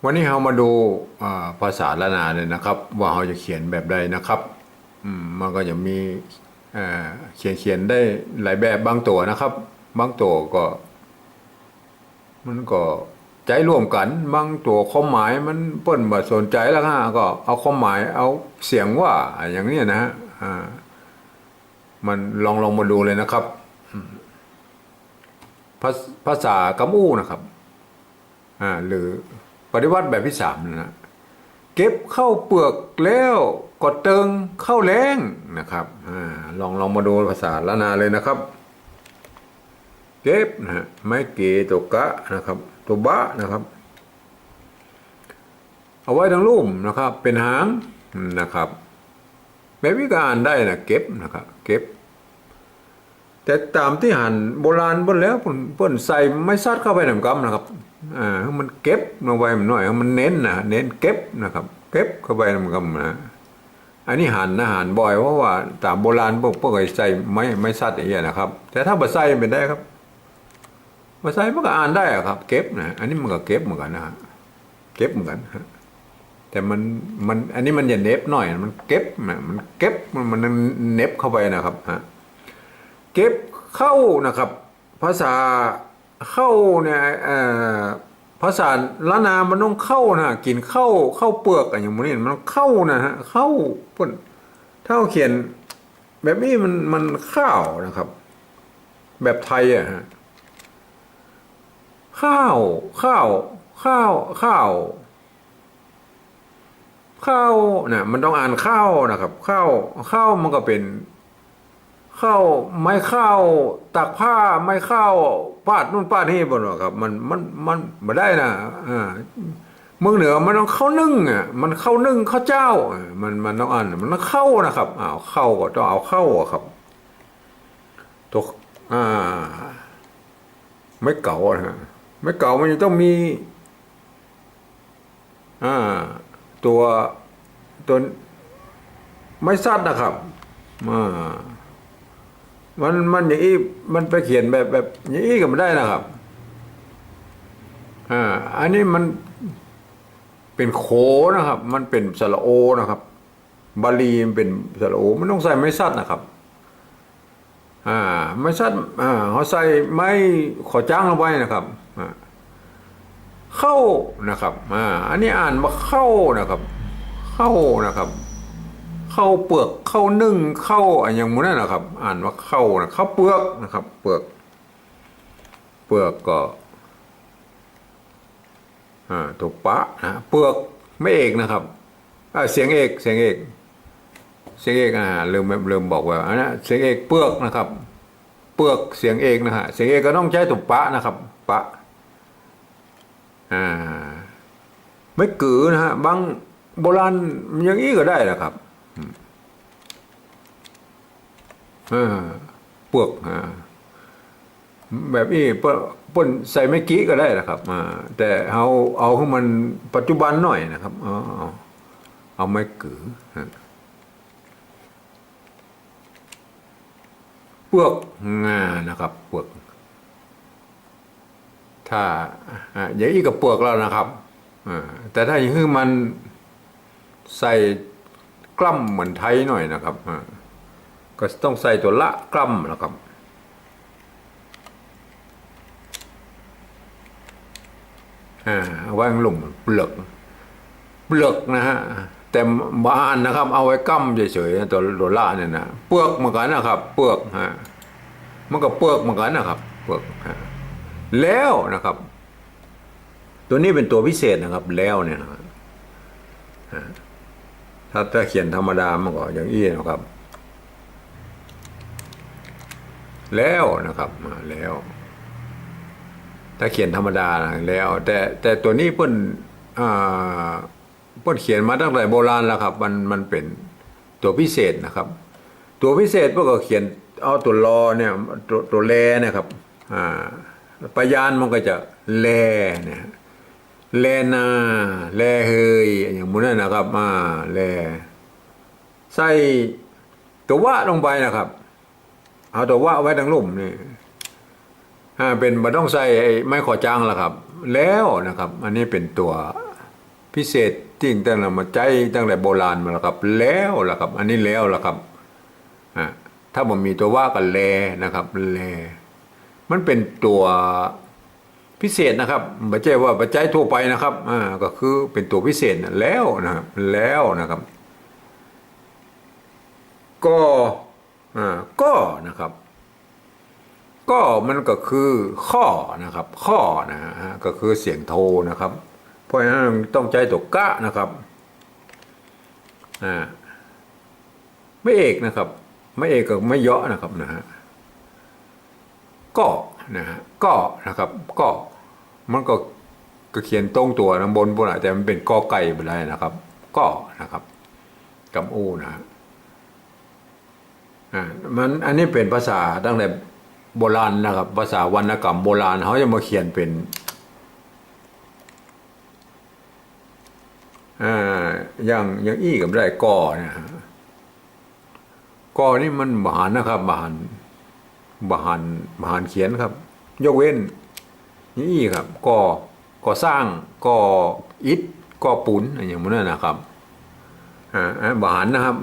วันนี้เรามาดูภาษาละนาเลยนะครับว่าเราจะเขียนแบบใดนะครับมันก็จะมีเขียนได้หลายแบบบางตัวนะครับบางตัวก็มันก็ใจร่วมกันบางตัวความหมายมันเปิ้นบ่สนใจแล้วก็เอาความหมายเอาเสียงว่าอย่างนี้นะฮะมันลองมาดูเลยนะครับภาษากำอู้นะครับหรือปฏิวัติแบบที่3นะเก็บเข้าเปลือกแล้วก็เติงเข้าแรงนะครับลองมาดูภาษาละนาเลยนะครับเก็บนะฮะไม่เกตัวกะนะครับตัวบะนะครับเอาไว้ทั้งลุ่มนะครับเป็นหางนะครับแบบวิการได้นะเก็บนะครับเก็บแต่ตามที่หันโบราณเพิ่นแล้วเพิ่นใส่ไม้ซัดเข้าไปในกำนะครับมันเก็บมาไว้มันหน่อยมันเน้นเก็บนะครับเก็บเข้าไปในกำนะอันนี้หันบ่อยเพราะว่าตามโบราณพวกเคยใส่ไม้ซัดอย่างเงี้ยนะครับแต่ถ้าบ่ใส่เป็นได้ครับบ่ใส่มันก็อ่านได้ครับเก็บนะอันนี้มันก็เก็บเหมือนกันนะฮะเก็บเหมือนกันแต่มันอันนี้มันอย่าเน็บหน่อยมันเก็บมันเก็บมันเน็บเข้าไปนะครับเก็บเข้านะครับภาษาเข้าเนี่ยภาษาละนามันต้องเข้านะกินเข้าเปลือกอย่างนี้มันเข้านะฮะเข้าปุ่นถ้าเราเขียนแบบนี้มันข้าวนะครับแบบไทยฮะข้าวนะมันต้องอ่านข้าวนะครับข้าวมันก็เป็นข้าวไม้ข้าวตักผ้าไม้ข้าวปาดนู่นปาดนี่บ่ครับมันบ่ได้นะเมืองเหนือมันต้องข้าวนึ่งมันข้าวนึ่งข้าวเจ้ามันต้องอ่านมันต้องเข้านะครับเข้าก็ต้องเอาเข้าครับตัวไม่เก่านะฮะไม่เก่ามันจะต้องมีตัวไม้ซัดนะครับมันอย่างนี้มันไปเขียนแบบอย่างนี้ก็ไม่ได้นะครับอันนี้มันเป็นโขนะครับมันเป็นสระโอนะครับบาลีมันเป็นสระโอมันต้องใส่ไม้ซัดนะครับไม้ซัดเขาใส่ไม้ขอจ้างลงไปนะครับเข้านะครับอันนี้อ่านว่าเข้านะครับเข้านะครับเข้าเปลือกเข้านึ่งเข้าอย่างนั้นนะครับอ่านว่าเข้านะเข้าเปลือกนะครับเปลือกก็ตัวปะนะเปลือกไม่เอกนะครับเสียงเอกลืมบอกว่าอันนั้นเสียงเอกเปลือกนะครับเปลือกเสียงเอกนะฮะเสียงเอกก็ต้องใช้ตัวปะนะครับปะไม่กือนะฮะบางโบราณอย่างนี้ก็ได้นะครับเปลือกแบบนี้ป่นใส่ไม่กี้ก็ได้นะครับแต่เอาให้มันปัจจุบันหน่อยนะครับเอาไม่กือเปลือกนะครับเปลือกถ้าอย่างนี้กับเปลือกแล้วนะครับแต่ถ้าอย่างนี้มันใส่กล้ำเหมือนไทยหน่อยนะครับก็ต้องใส่ตัวละกล้ำนะครับไว้หลุมเปลือกนะฮะแต่บ้านนะครับเอาไว้กล้ำเฉยๆตัวละเนี่ยนะเปลือกเหมือนกันนะครับเปลือกมันก็เปลือกเหมือนกันนะครับเปลือกแล้วนะครับตัวนี้เป็นตัวพิเศษนะครับแล้วเนี่ยนะครับถ้าเขียนธรรมดามันก็อย่างนี้นะครับแล้วนะครับแล้วถ้าเขียนธรรมดาแล้วแต่ตัวนี้เพิ่นเขียนมาตั้งแต่โบราณแล้วครับมันเป็นตัวพิเศษนะครับตัวพิเศษเพื่อก็เขียนเอาตัวรอเนี่ยตัวแลนะครับพยานมันก็จะแลเนี่ยแลนาแลเฮยอย่างนี้นะครับแลใส่ตัวว่าลงไปนะครับเอาตัวว่าไว้ทั้งลุ่มนี่เป็นมาต้องใส่ไม้ขอจ้างแล้วครับแล้วนะครับอันนี้เป็นตัว พิเศษจริงตั้งแต่มาใจตั้งแต่โบราณมาแล้วครับแล้วล่ะครับอันนี้แล้วล่ะครับถ้าผมมีตัวว่ากันแลนะครับแลมันเป็นตัวพิเศษนะครับไม่ใช่ว่าปัจจัยทั่วไปนะครับก็คือเป็นตัวพิเศษแล้วนะครับแล้วนะครับก็ก็นะครับก็มันก็คือข้อนะครับข้อนะฮะก็คือเสียงโทนะครับเพราะฉะนั้นต้องใจตัวกะนะครับไม่เอกนะครับไม่เอกกับไม่เยาะนะครับนะฮะก็นะฮะก็นะครับก็มันก็เขียนตรงตัวนะบนอาจจะมันเป็นกอไก่ไปได้นะครับก็นะครับกำอู้นะฮะมันอันนี้เป็นภาษาตั้งแต่โบราณนะครับภาษาวรรณกรรมโบราณเขาจะมาเขียนเป็นอย่างอี้กับได้กอนะฮะกอนี่มันบานนะครับบานเขียนครับยกเว้นนี่ครับก่อสร้างก่ออิฐก่อปูนอย่างนั้นนะครับบานนะครับ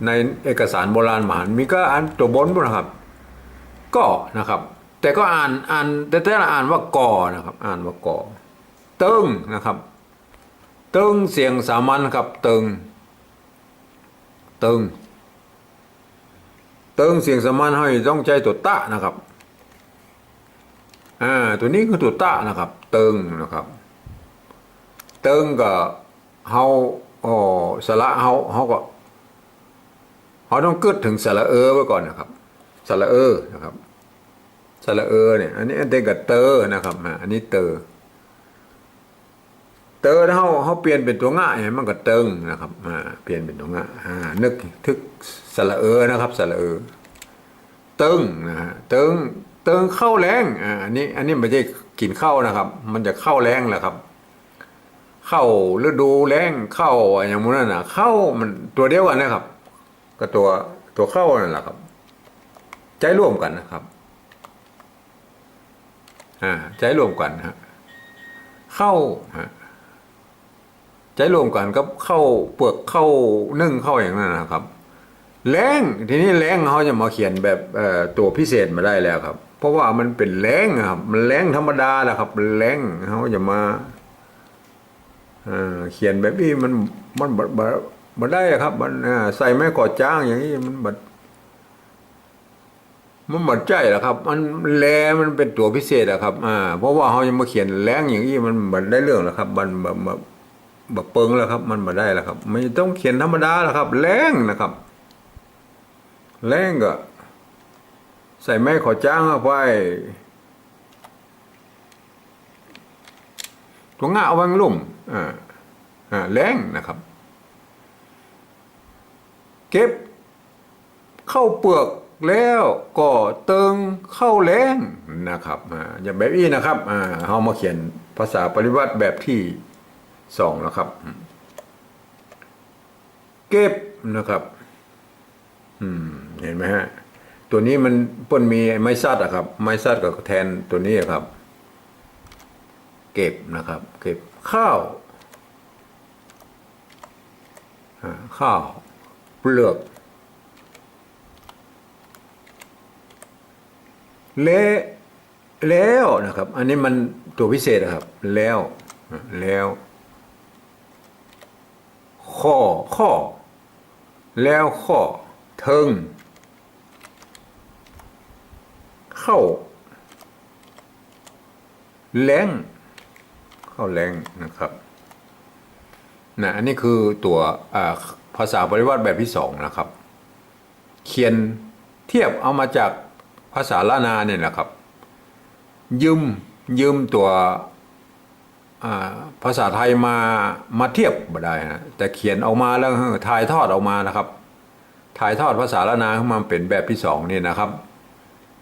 ในเอกสารโบราณบานมีก็อันตัวบนนะครับก็นะครับแต่ก็อ่านแต่ละอ่านว่ากอนะครับอ่านว่ากอเติงนะครับเติงเสียงสามัญครับเติงเสียงสามัญให้ต้องใจตัวตะนะครับตัวนี้คือตัวตะนะครับเติงนะครับเติงก็เฮาสระเฮาก็เขาต้องกึดถึงสระไว้ก่อนนะครับสระนะครับสระเนี่ยอันนี้อันเต็งกับเตอนะครับอันนี้เตอถ้าเขาเปลี่ยนเป็นตัวง่ายมันก็เติงนะครับเปลี่ยนเป็นตัวง่ายนึกทึกสระนะครับสระเติงนะฮะเติงเข้าแรงอันนี้ไม่ใช่กินข้าวนะครับมันจะเข้าแรงแหละครับเข้าฤดูแรงเข้าอย่างนั้นน่ะเข้ามันตัวเดียวกันนะครับก็ตัวเข้านั่นแหละครับใจร่วมกันนะครับใจร่วมกันฮะเข้าใจรวมกันกับเข้าเปลือกเข้านึ่งเข้าอย่างนั้นนะครับแรงทีนี้แรงเขาจะมาเขียนแบบตัวพิเศษมาได้แล้วครับเพราะว่ามันเป็นแรงครับมันแรงธรรมดาแหละครับแรงเขาจะมาเขียนแบบนี้มันได้ครับมันใส่ไม้ก่อจ้างอย่างนี้มันบัดใจแหละครับมันแรงมันเป็นตัวพิเศษอะครับเพราะว่าเขาจะมาเขียนแรงอย่างนี้มันบัดได้เรื่องแล้วครับมันแบบเปิงแล้วครับมันมาได้แล้วครับไม่ต้องเขียนธรรมดาแล้วครับแรงนะครับแรงก็ใส่ไม้ขอจ้างเข้าไปตัวง่าเอาไว้ลุ่มแรงนะครับเก็บเข้าเปลือกแล้วก็เติงเข้าแรงนะครับอย่างแบบนี้นะครับเรามาเขียนภาษาปริวัติแบบที่2นะครับเก็บนะครับเห็นไหมฮะตัวนี้มันป้นมีไม้ซัดอะครับไม้ซัดกับแทนตัวนี้ครับเก็บนะครับเก็บข้าวเปลือกแล้วนะครับอันนี้มันตัวพิเศษนะครับแล้วข้อแล้วข้อเทิงเข้าแรงเข้าแรงนะครับอันนี้คือตัวภาษาปริวัติแบบที่2นะครับเขียนเทียบเอามาจากภาษาล้านนาเนี่ยนะครับยืมตัวภาษาไทยมาเทียบบ่ได้นะแต่เขียนออกมาแล้วถ่ายทอดออกมานะครับถ่ายทอดภาษาล้านนาขึ้นมาเป็นแบบที่2นี่นะครับ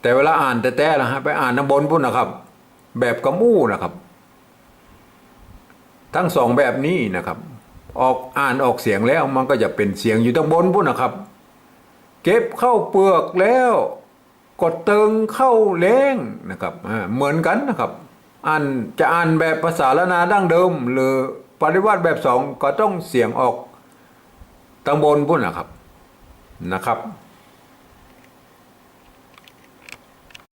แต่เวลาอ่านแต่ละฮะไปอ่านน้ำบนพุ่นนะครับแบบกำอู้นะครับทั้ง2แบบนี้นะครับอ่านออกเสียงแล้วมันก็จะเป็นเสียงอยู่ทั้งบนพุ่นนะครับเก็บเข้าเปลือกแล้วกดเติงเข้าแรงนะครับเหมือนกันนะครับอ่านแบบภาษาล้านนาดั้งเดิมหรือ ปฏิวัติแบบสองก็ต้องเสียงออกตังบนพุ่นนะครับ